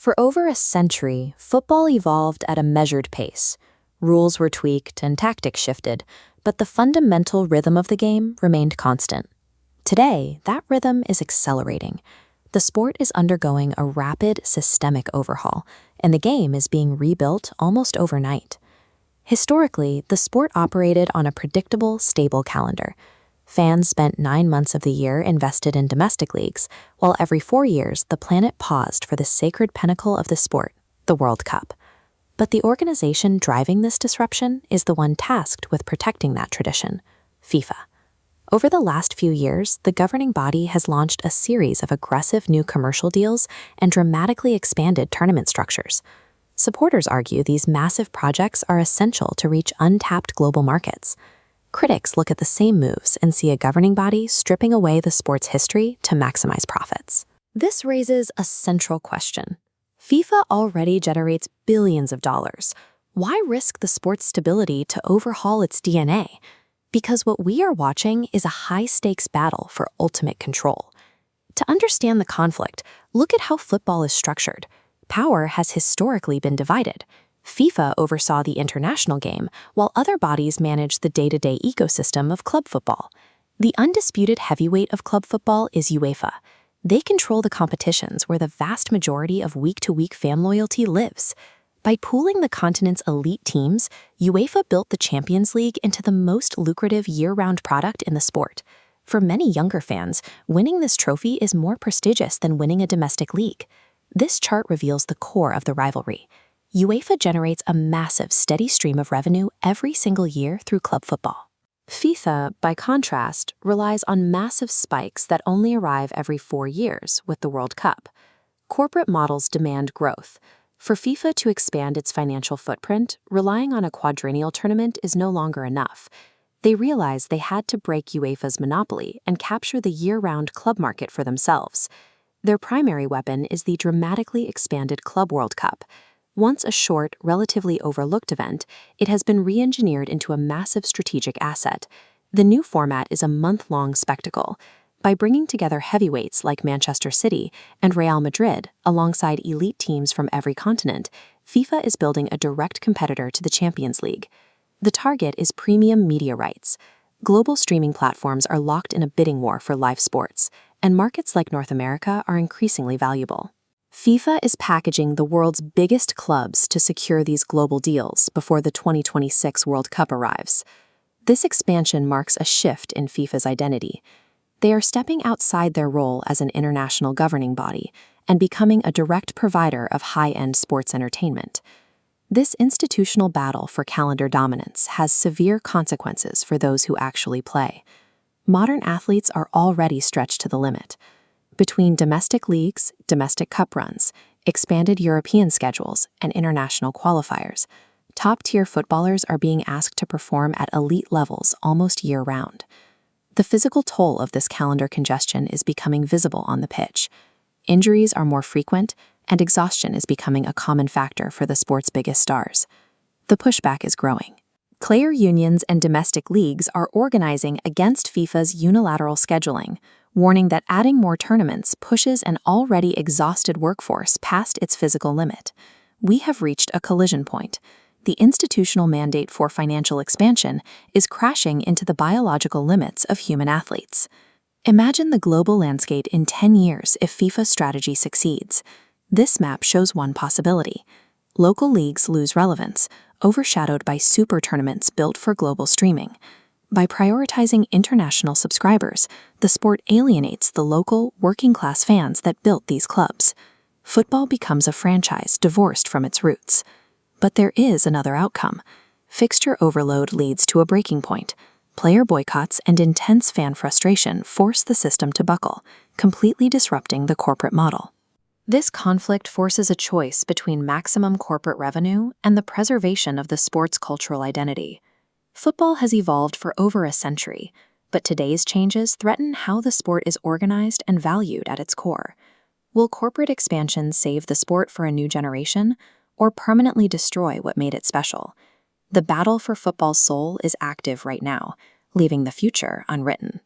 For over a century, football evolved at a measured pace. Rules were tweaked and tactics shifted, but the fundamental rhythm of the game remained constant. Today, that rhythm is accelerating. The sport is undergoing a rapid, systemic overhaul, and the game is being rebuilt almost overnight. Historically, the sport operated on a predictable, stable calendar. Fans spent 9 months of the year invested in domestic leagues, while every 4 years the planet paused for the sacred pinnacle of the sport, the World Cup. But the organization driving this disruption is the one tasked with protecting that tradition, FIFA. Over the last few years, the governing body has launched a series of aggressive new commercial deals and dramatically expanded tournament structures. Supporters argue these massive projects are essential to reach untapped global markets. Critics look at the same moves and see a governing body stripping away the sport's history to maximize profits. This raises a central question. FIFA already generates billions of dollars. Why risk the sport's stability to overhaul its DNA? Because what we are watching is a high-stakes battle for ultimate control. To understand the conflict, look at how football is structured. Power has historically been divided. FIFA oversaw the international game, while other bodies managed the day-to-day ecosystem of club football. The undisputed heavyweight of club football is UEFA. They control the competitions where the vast majority of week-to-week fan loyalty lives. By pooling the continent's elite teams, UEFA built the Champions League into the most lucrative year-round product in the sport. For many younger fans, winning this trophy is more prestigious than winning a domestic league. This chart reveals the core of the rivalry. UEFA generates a massive, steady stream of revenue every single year through club football. FIFA, by contrast, relies on massive spikes that only arrive every 4 years with the World Cup. Corporate models demand growth. For FIFA to expand its financial footprint, relying on a quadrennial tournament is no longer enough. They realized they had to break UEFA's monopoly and capture the year-round club market for themselves. Their primary weapon is the dramatically expanded Club World Cup. Once a short, relatively overlooked event, it has been re-engineered into a massive strategic asset. The new format is a month-long spectacle. By bringing together heavyweights like Manchester City and Real Madrid alongside elite teams from every continent, FIFA is building a direct competitor to the Champions League. The target is premium media rights. Global streaming platforms are locked in a bidding war for live sports, and markets like North America are increasingly valuable. FIFA is packaging the world's biggest clubs to secure these global deals before the 2026 World Cup arrives. This expansion marks a shift in FIFA's identity. They are stepping outside their role as an international governing body and becoming a direct provider of high-end sports entertainment. This institutional battle for calendar dominance has severe consequences for those who actually play. Modern athletes are already stretched to the limit. Between domestic leagues, domestic cup runs, expanded European schedules, and international qualifiers, top-tier footballers are being asked to perform at elite levels almost year-round. The physical toll of this calendar congestion is becoming visible on the pitch. Injuries are more frequent, and exhaustion is becoming a common factor for the sport's biggest stars. The pushback is growing. Player unions and domestic leagues are organizing against FIFA's unilateral scheduling, warning that adding more tournaments pushes an already exhausted workforce past its physical limit. We have reached a collision point. The institutional mandate for financial expansion is crashing into the biological limits of human athletes. Imagine the global landscape in 10 years if FIFA's strategy succeeds. This map shows one possibility. Local leagues lose relevance, overshadowed by super tournaments built for global streaming. By prioritizing international subscribers, the sport alienates the local, working-class fans that built these clubs. Football becomes a franchise divorced from its roots. But there is another outcome. Fixture overload leads to a breaking point. Player boycotts and intense fan frustration force the system to buckle, completely disrupting the corporate model. This conflict forces a choice between maximum corporate revenue and the preservation of the sport's cultural identity. Football has evolved for over a century, but today's changes threaten how the sport is organized and valued at its core. Will corporate expansion save the sport for a new generation, or permanently destroy what made it special? The battle for football's soul is active right now, leaving the future unwritten.